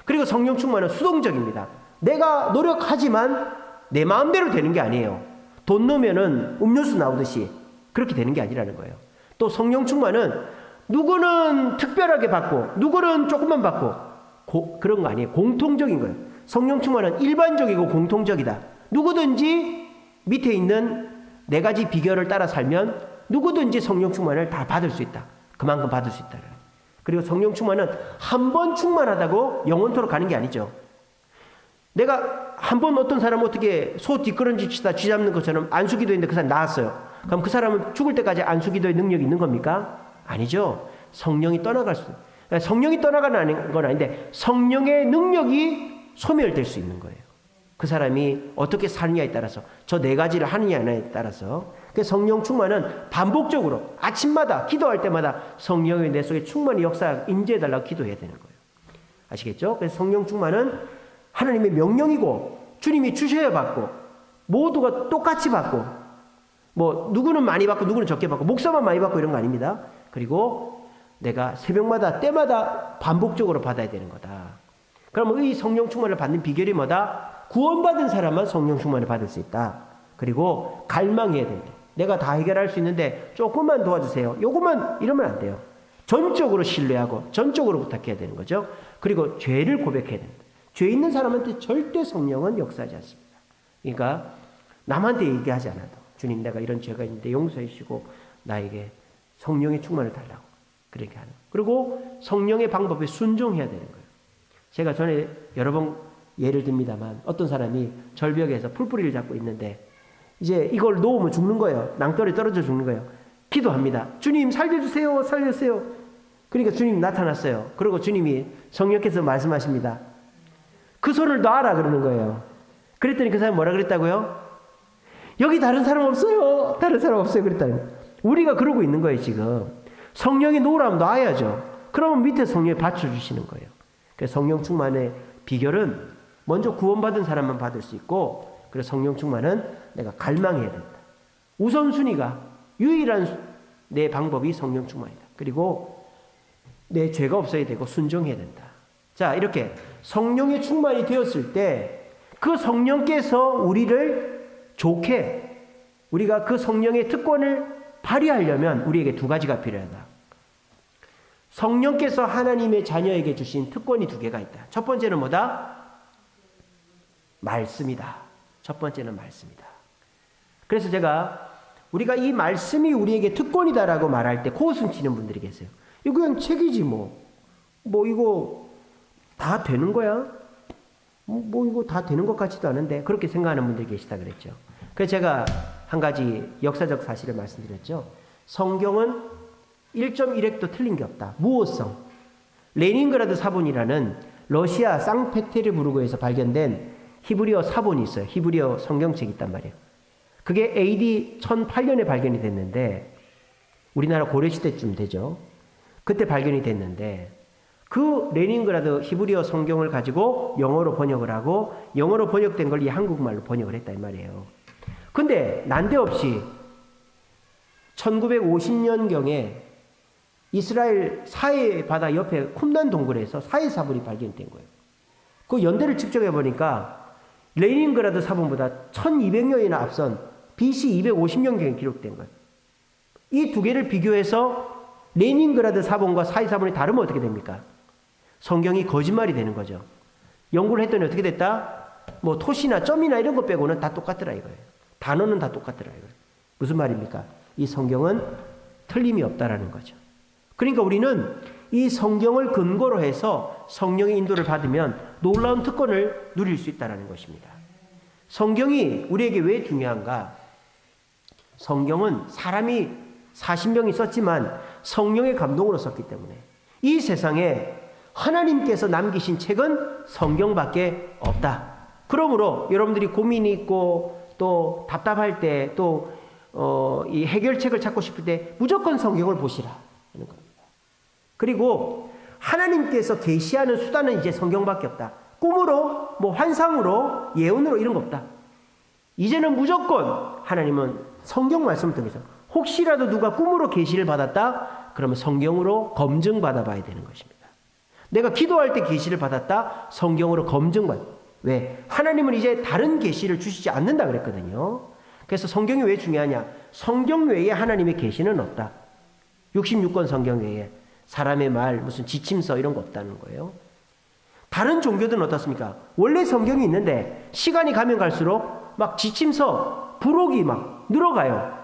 그리고 성령 충만은 수동적입니다. 내가 노력하지만 내 마음대로 되는 게 아니에요. 돈 넣으면은 음료수 나오듯이 그렇게 되는 게 아니라는 거예요. 또 성령 충만은 누구는 특별하게 받고 누구는 조금만 받고 그런 거 아니에요. 공통적인 거예요. 성령 충만은 일반적이고 공통적이다. 누구든지 밑에 있는 네 가지 비결을 따라 살면 누구든지 성령 충만을 다 받을 수 있다. 그만큼 받을 수 있다. 그리고 성령 충만은 한 번 충만하다고 영원토록 가는 게 아니죠. 내가 한 번 어떤 사람은 어떻게 소 뒷걸음질 치다 쥐 잡는 것처럼 안수기도했는데 그 사람 나았어요. 그럼 그 사람은 죽을 때까지 안수기도의 능력이 있는 겁니까? 아니죠. 성령이 떠나갈 수. 성령이 떠나가는 건 아닌데 성령의 능력이 소멸될 수 있는 거예요. 그 사람이 어떻게 사느냐에 따라서, 저 네 가지를 하느냐에 따라서. 성령 충만은 반복적으로 아침마다 기도할 때마다 성령의 내 속에 충만히 역사 임재해달라고 기도해야 되는 거예요. 아시겠죠? 그래서 성령 충만은 하나님의 명령이고 주님이 주셔야 받고 모두가 똑같이 받고, 뭐 누구는 많이 받고 누구는 적게 받고 목사만 많이 받고 이런 거 아닙니다. 그리고 내가 새벽마다 때마다 반복적으로 받아야 되는 거다. 그러면 이 성령 충만을 받는 비결이 뭐다? 구원받은 사람만 성령 충만을 받을 수 있다. 그리고 갈망해야 된다. 내가 다 해결할 수 있는데 조금만 도와주세요. 요것만 이러면 안 돼요. 전적으로 신뢰하고 전적으로 부탁해야 되는 거죠. 그리고 죄를 고백해야 됩니다. 죄 있는 사람한테 절대 성령은 역사하지 않습니다. 그러니까 남한테 얘기하지 않아도 주님 내가 이런 죄가 있는데 용서해 주시고 나에게 성령의 충만을 달라고 그렇게 하는. 그리고 성령의 방법에 순종해야 되는 거예요. 제가 전에 여러 번 예를 듭니다만 어떤 사람이 절벽에서 풀뿌리를 잡고 있는데 이제 이걸 놓으면 죽는 거예요. 낭떠러지 떨어져 죽는 거예요. 기도합니다. 주님 살려주세요. 살려주세요. 그러니까 주님이 나타났어요. 그리고 주님이 성령께서 말씀하십니다. 그 손을 놔라 그러는 거예요. 그랬더니 그 사람이 뭐라 그랬다고요? 여기 다른 사람 없어요. 다른 사람 없어요. 그랬다는 거예요. 우리가 그러고 있는 거예요, 지금. 성령이 놓으라면 놔야죠. 그러면 밑에 성령이 받쳐주시는 거예요. 그래서 성령 충만의 비결은 먼저 구원받은 사람만 받을 수 있고, 그래서 성령 충만은 내가 갈망해야 된다. 우선순위가 유일한 내 방법이 성령 충만이다. 그리고 내 죄가 없어야 되고 순종해야 된다. 자, 이렇게 성령의 충만이 되었을 때 그 성령께서 우리를 좋게, 우리가 그 성령의 특권을 발휘하려면 우리에게 두 가지가 필요하다. 성령께서 하나님의 자녀에게 주신 특권이 두 개가 있다. 첫 번째는 뭐다? 말씀이다. 첫 번째는 말씀이다. 그래서 제가 우리가 이 말씀이 우리에게 특권이다라고 말할 때 코웃음 치는 분들이 계세요. 이거 그냥 책이지 뭐 이거 다 되는 거야? 뭐 이거 다 되는 것 같지도 않은데, 그렇게 생각하는 분들이 계시다 그랬죠. 그래서 제가 한 가지 역사적 사실을 말씀드렸죠. 성경은 1.1핵도 틀린 게 없다. 무오성. 레닌그라드 사본이라는 러시아 상페테르부르크에서 발견된 히브리어 사본이 있어요. 히브리어 성경책이 있단 말이에요. 그게 AD 1008년에 발견이 됐는데, 우리나라 고려시대쯤 되죠. 그때 발견이 됐는데, 그 레닌그라드 히브리어 성경을 가지고 영어로 번역을 하고, 영어로 번역된 걸 이 한국말로 번역을 했다 이 말이에요. 근데 난데없이 1950년경에 이스라엘 사해 바다 옆에 쿰난 동굴에서 사해 사본이 발견된 거예요. 그 연대를 측정해 보니까 레닌그라드 사본보다 1200년이나 앞선 BC 250년경에 기록된 거예요. 이 두 개를 비교해서 레닌그라드 사본과 사해 사본이 다르면 어떻게 됩니까? 성경이 거짓말이 되는 거죠. 연구를 했더니 어떻게 됐다? 뭐 토시나 점이나 이런 거 빼고는 다 똑같더라 이거예요. 단어는 다 똑같더라 이거예요. 무슨 말입니까? 이 성경은 틀림이 없다라는 거죠. 그러니까 우리는 이 성경을 근거로 해서 성령의 인도를 받으면 놀라운 특권을 누릴 수 있다는 것입니다. 성경이 우리에게 왜 중요한가? 성경은 사람이 40명이 썼지만 성령의 감동으로 썼기 때문에 이 세상에 하나님께서 남기신 책은 성경밖에 없다. 그러므로 여러분들이 고민이 있고 또 답답할 때 또 이 해결책을 찾고 싶을 때 무조건 성경을 보시라 하는 겁니다. 그리고 하나님께서 계시하는 수단은 이제 성경밖에 없다. 꿈으로, 뭐 환상으로, 예언으로 이런 거 없다. 이제는 무조건 하나님은 성경 말씀을 통해서, 혹시라도 누가 꿈으로 계시를 받았다? 그러면 성경으로 검증받아 봐야 되는 것입니다. 내가 기도할 때 계시를 받았다? 성경으로 검증받아. 왜? 하나님은 이제 다른 계시를 주시지 않는다 그랬거든요. 그래서 성경이 왜 중요하냐? 성경 외에 하나님의 계시는 없다. 66권 성경 외에 사람의 말, 무슨 지침서 이런 거 없다는 거예요. 다른 종교들은 어떻습니까? 원래 성경이 있는데 시간이 가면 갈수록 막 지침서, 부록이 막 늘어가요.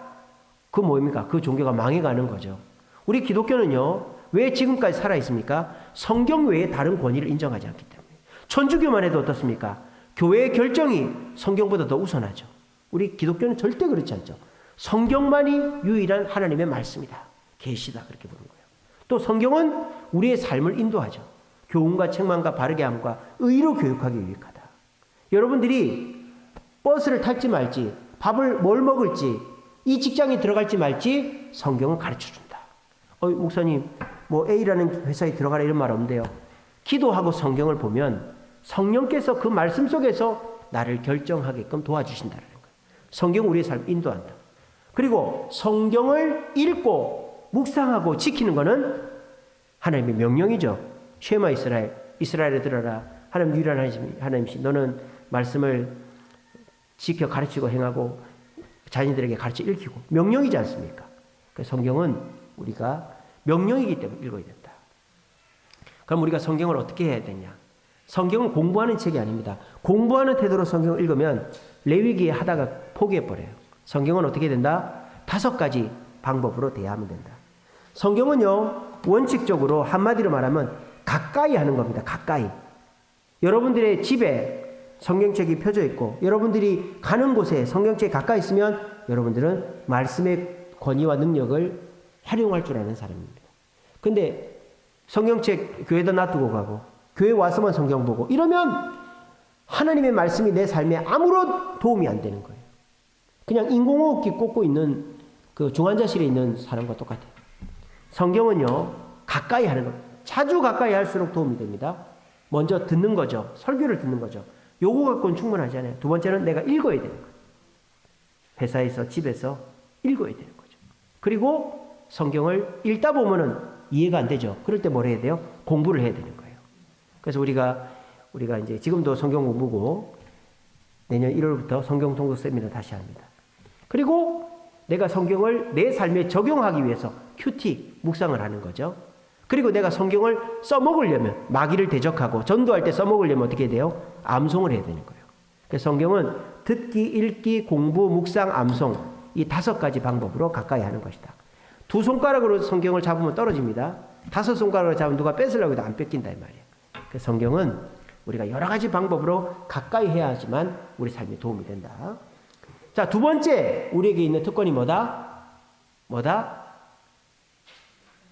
그 뭡니까? 그 종교가 망해가는 거죠. 우리 기독교는요, 왜 지금까지 살아있습니까? 성경 외에 다른 권위를 인정하지 않기 때문에. 천주교만 해도 어떻습니까? 교회의 결정이 성경보다 더 우선하죠. 우리 기독교는 절대 그렇지 않죠. 성경만이 유일한 하나님의 말씀이다. 계시다. 그렇게 보는 거예요. 또 성경은 우리의 삶을 인도하죠. 교훈과 책망과 바르게 함과 의로 교육하기 유익하다. 여러분들이 버스를 탈지 말지, 밥을 뭘 먹을지, 이 직장에 들어갈지 말지 성경은 가르쳐준다. 목사님 뭐 A라는 회사에 들어가라 이런 말 없는데요. 기도하고 성경을 보면 성령께서 그 말씀 속에서 나를 결정하게끔 도와주신다는 거예요. 성경은 우리의 삶을 인도한다. 그리고 성경을 읽고 묵상하고 지키는 것은 하나님의 명령이죠. 쉐마 이스라엘, 이스라엘에 들어라. 하나님 유일한 하나님이시. 너는 말씀을 지켜 가르치고 행하고 자녀들에게 가르쳐 읽히고. 명령이지 않습니까? 그래서 성경은 우리가 명령이기 때문에 읽어야 된다. 그럼 우리가 성경을 어떻게 해야 되냐? 성경은 공부하는 책이 아닙니다. 공부하는 태도로 성경을 읽으면 레위기에 하다가 포기해버려요. 성경은 어떻게 된다? 5가지 방법으로 대하면 된다. 성경은요, 원칙적으로 한마디로 말하면 가까이 하는 겁니다. 가까이. 여러분들의 집에 성경책이 펴져 있고 여러분들이 가는 곳에 성경책이 가까이 있으면 여러분들은 말씀의 권위와 능력을 활용할 줄 아는 사람입니다. 근데 성경책 교회에다 놔두고 가고 교회 와서만 성경 보고 이러면 하나님의 말씀이 내 삶에 아무런 도움이 안 되는 거예요. 그냥 인공호흡기 꽂고 있는 그 중환자실에 있는 사람과 똑같아요. 성경은요, 가까이 하는 것. 자주 가까이 할수록 도움이 됩니다. 먼저 듣는 거죠. 설교를 듣는 거죠. 요거 갖고는 충분하지 않아요. 두 번째는 내가 읽어야 되는 거예요. 회사에서, 집에서 읽어야 되는 거죠. 그리고 성경을 읽다 보면은 이해가 안 되죠. 그럴 때 뭘 해야 돼요? 공부를 해야 되는 거예요. 그래서 우리가 이제 지금도 성경 공부고 내년 1월부터 성경 통독 세미나 다시 합니다. 그리고 내가 성경을 내 삶에 적용하기 위해서 큐티, 묵상을 하는 거죠. 그리고 내가 성경을 써먹으려면 마귀를 대적하고 전도할 때 써먹으려면 어떻게 돼요? 암송을 해야 되는 거예요. 그래서 성경은 듣기, 읽기, 공부, 묵상, 암송 이 5가지 방법으로 가까이 하는 것이다. 2손가락으로 성경을 잡으면 떨어집니다. 5손가락으로 잡으면 누가 뺏으려고 해도 안 뺏긴다 이 말이에요. 그래서 성경은 우리가 여러 가지 방법으로 가까이 해야 하지만 우리 삶에 도움이 된다. 자, 두 번째 우리에게 있는 특권이 뭐다?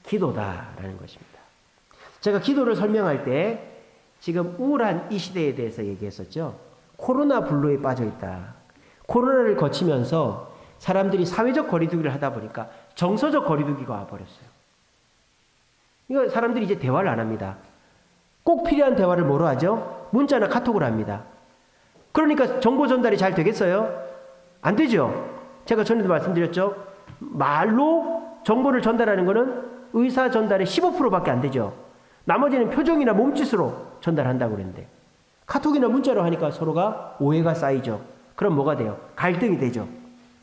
기도다라는 것입니다. 제가 기도를 설명할 때 지금 우울한 이 시대에 대해서 얘기했었죠. 코로나 블루에 빠져 있다. 코로나를 거치면서 사람들이 사회적 거리두기를 하다 보니까 정서적 거리두기가 와버렸어요. 이거 사람들이 이제 대화를 안 합니다. 꼭 필요한 대화를 뭐로 하죠? 문자나 카톡으로 합니다. 그러니까 정보 전달이 잘 되겠어요? 안 되죠. 제가 전에도 말씀드렸죠. 말로 정보를 전달하는 것은 의사 전달의 15%밖에 안 되죠. 나머지는 표정이나 몸짓으로 전달한다고 그랬는데 카톡이나 문자로 하니까 서로가 오해가 쌓이죠. 그럼 뭐가 돼요? 갈등이 되죠.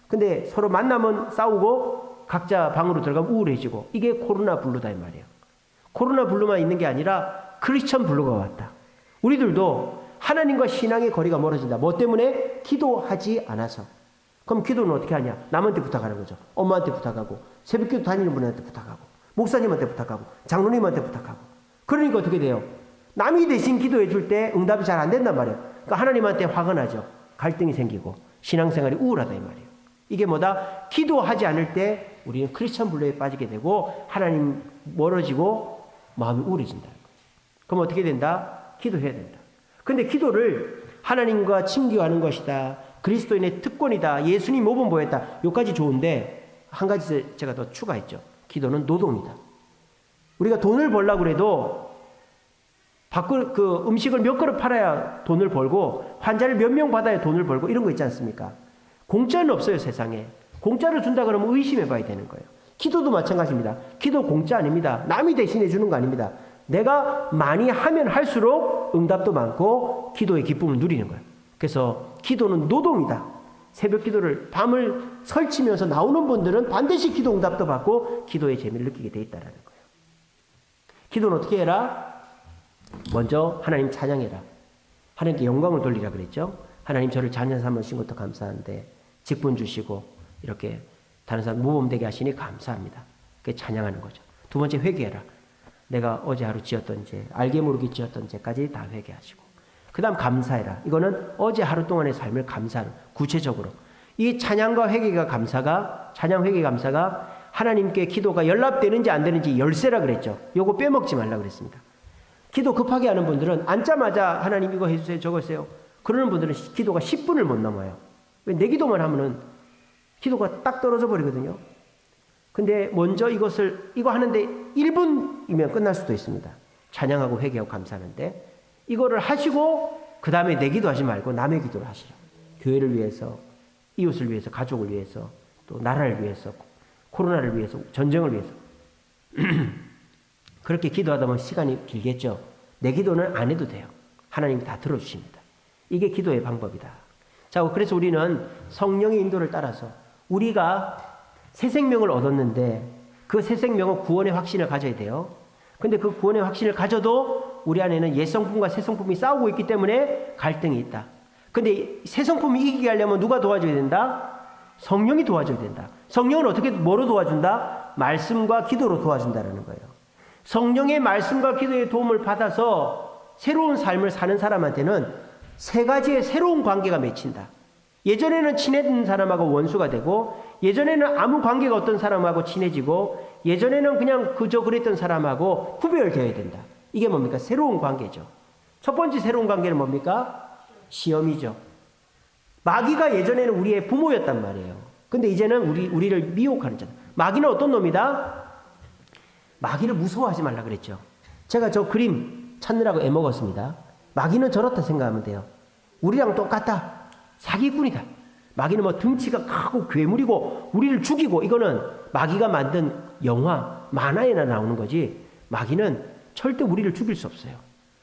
근데 서로 만나면 싸우고 각자 방으로 들어가면 우울해지고 이게 코로나 블루다 이 말이에요. 코로나 블루만 있는 게 아니라 크리스천 블루가 왔다. 우리들도 하나님과 신앙의 거리가 멀어진다. 뭐 때문에? 기도하지 않아서. 그럼 기도는 어떻게 하냐? 남한테 부탁하는 거죠. 엄마한테 부탁하고 새벽기도 다니는 분한테 부탁하고 목사님한테 부탁하고 장로님한테 부탁하고. 그러니까 어떻게 돼요? 남이 대신 기도해 줄 때 응답이 잘 안 된단 말이에요. 그러니까 하나님한테 화가 나죠. 갈등이 생기고 신앙생활이 우울하다 이 말이에요. 이게 뭐다? 기도하지 않을 때 우리는 크리스천 블루에 빠지게 되고 하나님 멀어지고 마음이 우울해진다. 그럼 어떻게 된다? 기도해야 된다. 근데 기도를 하나님과 친교하는 것이다. 그리스도인의 특권이다. 예수님 모범 보였다. 여기까지 좋은데 한 가지 제가 더 추가했죠. 기도는 노동이다. 우리가 돈을 벌려고 해도 그 음식을 몇 그릇 팔아야 돈을 벌고 환자를 몇 명 받아야 돈을 벌고 이런 거 있지 않습니까? 공짜는 없어요, 세상에. 공짜로 준다 그러면 의심해 봐야 되는 거예요. 기도도 마찬가지입니다. 기도 공짜 아닙니다. 남이 대신해 주는 거 아닙니다. 내가 많이 하면 할수록 응답도 많고 기도의 기쁨을 누리는 거예요. 그래서 기도는 노동이다. 새벽 기도를 밤을 설치면서 나오는 분들은 반드시 기도 응답도 받고 기도의 재미를 느끼게 돼 있다는 거예요. 기도는 어떻게 해라? 먼저 하나님 찬양해라. 하나님께 영광을 돌리라 그랬죠. 하나님 저를 자녀 삼으신 것도 감사한데 직분 주시고 이렇게 다른 사람 모범되게 하시니 감사합니다. 그게 찬양하는 거죠. 두 번째 회개해라. 내가 어제 하루 지었던 죄, 알게 모르게 지었던 죄까지 다 회개하시고. 그 다음 감사해라. 이거는 어제 하루 동안의 삶을 감사하는, 구체적으로. 이 찬양과 회개가 감사가, 찬양 회개 감사가 하나님께 기도가 연락되는지 안 되는지 열쇠라 그랬죠. 요거 빼먹지 말라 그랬습니다. 기도 급하게 하는 분들은 앉자마자 하나님 이거 해주세요, 저거 해주세요. 그러는 분들은 기도가 10분을 못 넘어요. 왜 내 기도만 하면은 기도가 딱 떨어져 버리거든요. 근데 먼저 이거 하는데 1분이면 끝날 수도 있습니다. 찬양하고 회개하고 감사하는데 이거를 하시고 그 다음에 내 기도하지 말고 남의 기도를 하시라. 교회를 위해서, 이웃을 위해서, 가족을 위해서, 또 나라를 위해서, 코로나를 위해서, 전쟁을 위해서. 그렇게 기도하다 보면 시간이 길겠죠. 내 기도는 안 해도 돼요. 하나님이 다 들어주십니다. 이게 기도의 방법이다. 자, 그래서 우리는 성령의 인도를 따라서 우리가 새 생명을 얻었는데 그 새 생명은 구원의 확신을 가져야 돼요. 근데 그 구원의 확신을 가져도 우리 안에는 옛 성품과 새 성품이 싸우고 있기 때문에 갈등이 있다. 근데 새 성품이 이기게 하려면 누가 도와줘야 된다? 성령이 도와줘야 된다. 성령은 어떻게 뭐로 도와준다? 말씀과 기도로 도와준다는 거예요. 성령의 말씀과 기도의 도움을 받아서 새로운 삶을 사는 사람한테는 세 가지의 새로운 관계가 맺힌다. 예전에는 친했던 사람하고 원수가 되고, 예전에는 아무 관계가 없던 사람하고 친해지고, 예전에는 그냥 그저 그랬던 사람하고 구별되어야 된다. 이게 뭡니까? 새로운 관계죠. 첫 번째 새로운 관계는 뭡니까? 시험이죠. 마귀가 예전에는 우리의 부모였단 말이에요. 근데 이제는 우리를 미혹하는 자다. 마귀는 어떤 놈이다? 마귀를 무서워하지 말라 그랬죠. 제가 저 그림 찾느라고 애먹었습니다. 마귀는 저렇다 생각하면 돼요. 우리랑 똑같다. 사기꾼이다. 마귀는 뭐 등치가 크고 괴물이고 우리를 죽이고, 이거는 마귀가 만든 영화, 만화에나 나오는 거지, 마귀는 절대 우리를 죽일 수 없어요.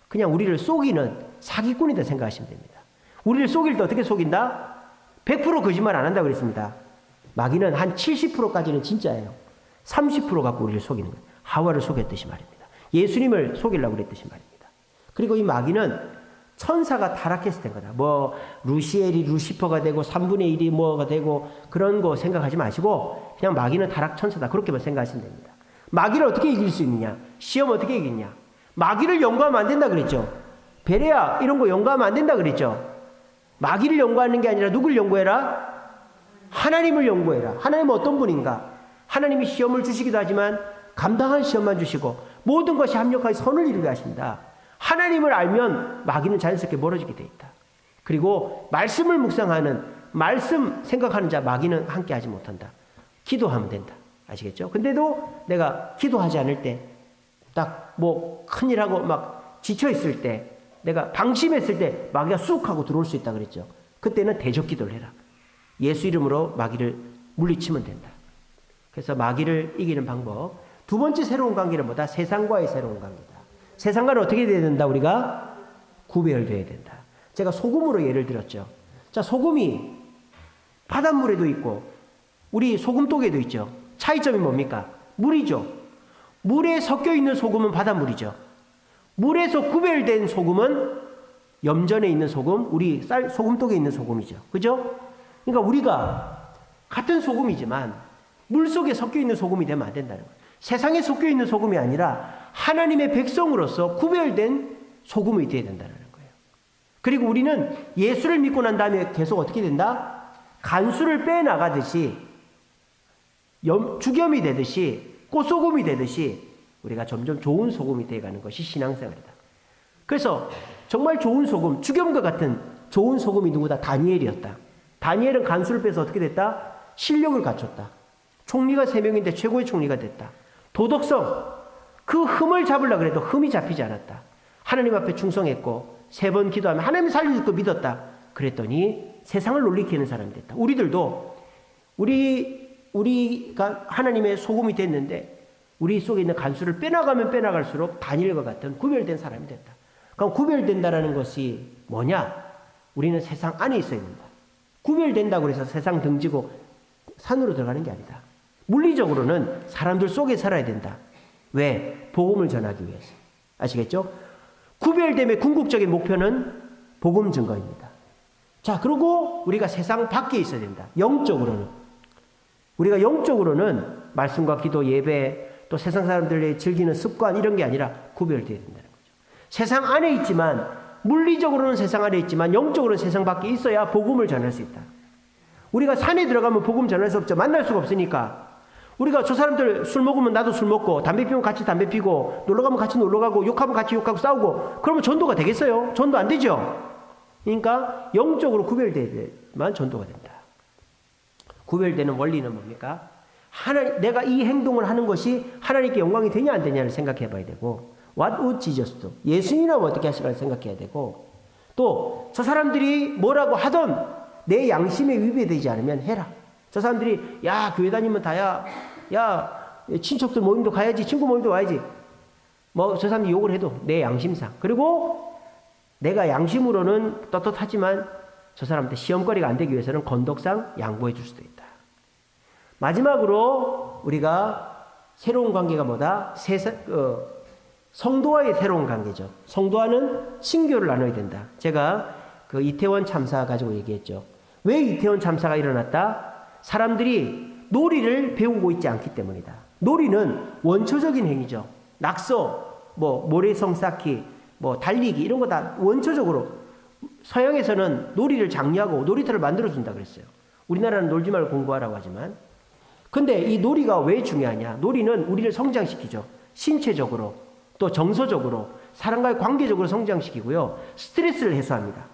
그냥 우리를 속이는 사기꾼이다 생각하시면 됩니다. 우리를 속일 때 어떻게 속인다? 100% 거짓말 안 한다고 그랬습니다. 마귀는 한 70%까지는 진짜예요. 30% 갖고 우리를 속이는 거예요. 하와를 속였듯이 말입니다. 예수님을 속이려고 그랬듯이 말입니다. 그리고 이 마귀는 천사가 타락했을 때 거다. 뭐 루시엘이 루시퍼가 되고 3분의 1이 뭐가 되고 그런 거 생각하지 마시고 그냥 마귀는 타락 천사다. 그렇게만 생각하시면 됩니다. 마귀를 어떻게 이길 수 있느냐? 시험 어떻게 이기냐? 마귀를 연구하면 안 된다 그랬죠. 베레아 이런 거 연구하면 안 된다 그랬죠. 마귀를 연구하는 게 아니라 누굴 연구해라? 하나님을 연구해라. 하나님은 어떤 분인가? 하나님이 시험을 주시기도 하지만 감당할 시험만 주시고 모든 것이 합력하여 선을 이루게 하신다. 하나님을 알면 마귀는 자연스럽게 멀어지게 돼 있다. 그리고 말씀을 묵상하는, 말씀 생각하는 자 마귀는 함께 하지 못한다. 기도하면 된다. 아시겠죠? 근데도 내가 기도하지 않을 때, 딱 뭐 큰일하고 막 지쳐있을 때, 내가 방심했을 때 마귀가 쑥 하고 들어올 수 있다 그랬죠. 그때는 대적 기도를 해라. 예수 이름으로 마귀를 물리치면 된다. 그래서 마귀를 이기는 방법. 두 번째 새로운 관계는 뭐다? 세상과의 새로운 관계다. 세상과는 어떻게 돼야 된다? 우리가 구별돼야 된다. 제가 소금으로 예를 들었죠. 자, 소금이 바닷물에도 있고 우리 소금독에도 있죠. 차이점이 뭡니까? 물이죠. 물에 섞여 있는 소금은 바닷물이죠. 물에서 구별된 소금은 염전에 있는 소금, 우리 소금독에 있는 소금이죠. 그죠? 그러니까 우리가 같은 소금이지만 물 속에 섞여 있는 소금이 되면 안 된다는 거예요. 세상에 섞여 있는 소금이 아니라 하나님의 백성으로서 구별된 소금이 되어야 된다는 거예요. 그리고 우리는 예수를 믿고 난 다음에 계속 어떻게 된다? 간수를 빼나가듯이, 죽염이 되듯이, 꽃소금이 되듯이 우리가 점점 좋은 소금이 되어가는 것이 신앙생활이다. 그래서 정말 좋은 소금, 죽염과 같은 좋은 소금이 누구다? 다니엘이었다. 다니엘은 간수를 빼서 어떻게 됐다? 실력을 갖췄다. 총리가 3명인데 최고의 총리가 됐다. 도덕성, 그 흠을 잡으려고 해도 흠이 잡히지 않았다. 하나님 앞에 충성했고 3번 기도하면 하나님 살려줄 거 믿었다. 그랬더니 세상을 놀리키는 사람이 됐다. 우리들도 우리가 하나님의 소금이 됐는데 우리 속에 있는 간수를 빼나가면 빼나갈수록 다니엘과 같은 구별된 사람이 됐다. 그럼 구별된다라는 것이 뭐냐? 우리는 세상 안에 있어야 된다. 구별된다고 해서 세상 등지고 산으로 들어가는 게 아니다. 물리적으로는 사람들 속에 살아야 된다. 왜? 복음을 전하기 위해서. 아시겠죠? 구별됨의 궁극적인 목표는 복음 증거입니다. 자, 그리고 우리가 세상 밖에 있어야 된다. 영적으로는. 우리가 영적으로는 말씀과 기도, 예배, 또 세상 사람들의 즐기는 습관 이런 게 아니라 구별되어야 된다는 거죠. 세상 안에 있지만, 물리적으로는 세상 안에 있지만 영적으로는 세상 밖에 있어야 복음을 전할 수 있다. 우리가 산에 들어가면 복음 전할 수 없죠. 만날 수가 없으니까. 우리가 저 사람들 술 먹으면 나도 술 먹고, 담배 피우면 같이 담배 피고, 놀러 가면 같이 놀러 가고, 욕하면 같이 욕하고 싸우고, 그러면 전도가 되겠어요? 전도 안 되죠? 그러니까 영적으로 구별돼야만 전도가 된다. 구별되는 원리는 뭡니까? 내가 이 행동을 하는 것이 하나님께 영광이 되냐 안 되냐를 생각해 봐야 되고, What would Jesus do? 예수님이라면 어떻게 하실까 생각해야 되고, 또 저 사람들이 뭐라고 하던 내 양심에 위배되지 않으면 해라. 저 사람들이 야 교회 다니면 다야, 야 친척들 모임도 가야지, 친구 모임도 와야지, 뭐 저 사람들이 욕을 해도 내 양심상, 그리고 내가 양심으로는 떳떳하지만 저 사람한테 시험거리가 안 되기 위해서는 건덕상 양보해 줄 수도 있다. 마지막으로 우리가 새로운 관계가 뭐다? 성도와의 새로운 관계죠. 성도와는 친교를 나눠야 된다. 제가 그 이태원 참사 가지고 얘기했죠. 왜 이태원 참사가 일어났다? 사람들이 놀이를 배우고 있지 않기 때문이다. 놀이는 원초적인 행위죠. 낙서, 뭐 모래성 쌓기, 뭐 달리기 이런 거 다 원초적으로, 서양에서는 놀이를 장려하고 놀이터를 만들어준다 그랬어요. 우리나라는 놀지 말고 공부하라고 하지만. 근데 이 놀이가 왜 중요하냐? 놀이는 우리를 성장시키죠. 신체적으로, 또 정서적으로, 사람과의 관계적으로 성장시키고요. 스트레스를 해소합니다.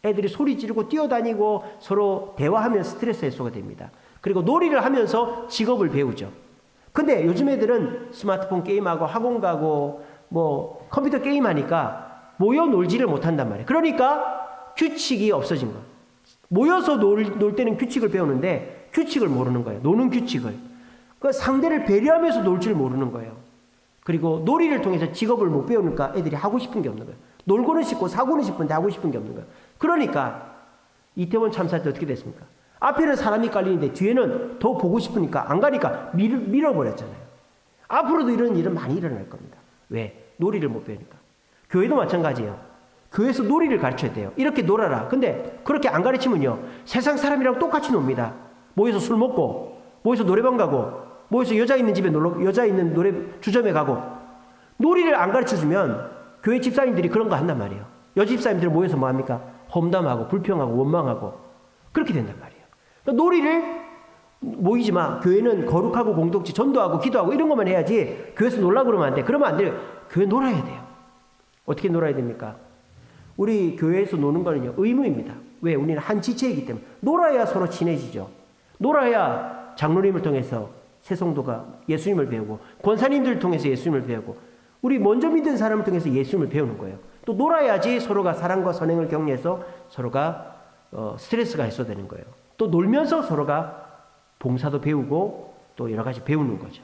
애들이 소리 지르고 뛰어다니고 서로 대화하면 스트레스 해소가 됩니다. 그리고 놀이를 하면서 직업을 배우죠. 근데 요즘 애들은 스마트폰 게임하고 학원 가고 뭐 컴퓨터 게임하니까 모여 놀지를 못한단 말이에요. 그러니까 규칙이 없어진 거예요. 모여서 놀 때는 규칙을 배우는데 규칙을 모르는 거예요. 노는 규칙을. 그 상대를 배려하면서 놀 줄 모르는 거예요. 그리고 놀이를 통해서 직업을 못 배우니까 애들이 하고 싶은 게 없는 거예요. 놀고는 싶고 사고는 싶은데 하고 싶은 게 없는 거예요. 그러니까 이태원 참사 때 어떻게 됐습니까? 앞에는 사람이 깔리는데 뒤에는 더 보고 싶으니까 안 가니까 밀어버렸잖아요. 앞으로도 이런 일은 많이 일어날 겁니다. 왜? 놀이를 못 배우니까. 교회도 마찬가지예요. 교회에서 놀이를 가르쳐야 돼요. 이렇게 놀아라. 근데 그렇게 안 가르치면요, 세상 사람이랑 똑같이 놉니다. 모여서 술 먹고, 모여서 노래방 가고, 모여서 여자 있는 집에 여자 있는 노래 주점에 가고. 놀이를 안 가르쳐주면 교회 집사님들이 그런 거 한단 말이에요. 여집사님들 모여서 뭐 합니까? 험담하고 불평하고 원망하고 그렇게 된단 말이에요. 그러니까 놀이를 모이지 마. 교회는 거룩하고 공동체, 전도하고 기도하고 이런 것만 해야지 교회에서 놀라고 그러면 안 돼. 그러면 안 돼요. 교회 놀아야 돼요. 어떻게 놀아야 됩니까? 우리 교회에서 노는 거는요, 의무입니다. 왜? 우리는 한 지체이기 때문에. 놀아야 서로 친해지죠. 놀아야 장로님을 통해서 새송도가 예수님을 배우고, 권사님들을 통해서 예수님을 배우고, 우리 먼저 믿은 사람을 통해서 예수님을 배우는 거예요. 또 놀아야지 서로가 사랑과 선행을 격려해서 서로가 스트레스가 해소되는 거예요. 또 놀면서 서로가 봉사도 배우고 또 여러 가지 배우는 거죠.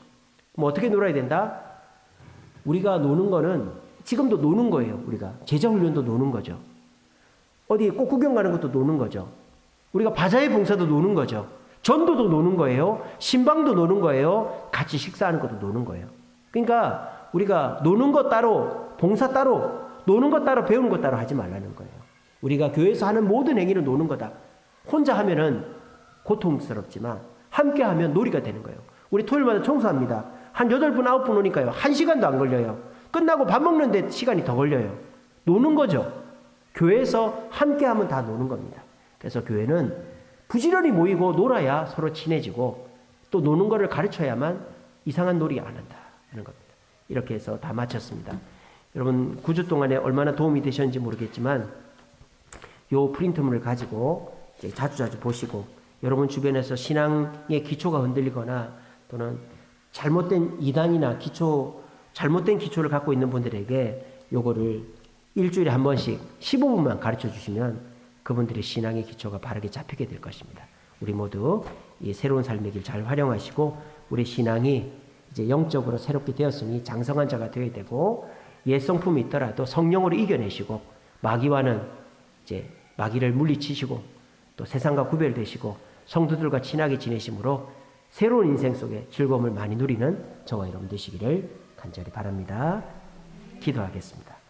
뭐 어떻게 놀아야 된다? 우리가 노는 거는 지금도 노는 거예요. 우리가 제자훈련도 노는 거죠. 어디 꽃 구경 가는 것도 노는 거죠. 우리가 바자회 봉사도 노는 거죠. 전도도 노는 거예요. 신방도 노는 거예요. 같이 식사하는 것도 노는 거예요. 그러니까 우리가 노는 것 따로, 봉사 따로, 노는 것 따로, 배우는 것 따로 하지 말라는 거예요. 우리가 교회에서 하는 모든 행위는 노는 거다. 혼자 하면은 고통스럽지만 함께 하면 놀이가 되는 거예요. 우리 토요일마다 청소합니다. 한 8분, 9분 오니까요. 1시간도 안 걸려요. 끝나고 밥 먹는데 시간이 더 걸려요. 노는 거죠. 교회에서 함께 하면 다 노는 겁니다. 그래서 교회는 부지런히 모이고 놀아야 서로 친해지고 또 노는 거를 가르쳐야만 이상한 놀이 안 한다 하는 겁니다. 이렇게 해서 다 마쳤습니다. 여러분 9주 동안에 얼마나 도움이 되셨는지 모르겠지만 요 프린트물을 가지고 이제 자주 보시고 여러분 주변에서 신앙의 기초가 흔들리거나 또는 잘못된 이단이나 잘못된 기초를 갖고 있는 분들에게 요거를 일주일에 한 번씩 15분만 가르쳐 주시면 그분들의 신앙의 기초가 바르게 잡히게 될 것입니다. 우리 모두 이 새로운 삶의 길 잘 활용하시고 우리 신앙이 이제 영적으로 새롭게 되었으니 장성한 자가 되어야 되고 옛 성품이 있더라도 성령으로 이겨내시고 마귀와는 이제 마귀를 물리치시고 또 세상과 구별되시고 성도들과 친하게 지내심으로 새로운 인생 속에 즐거움을 많이 누리는 저와 여러분 되시기를 간절히 바랍니다. 기도하겠습니다.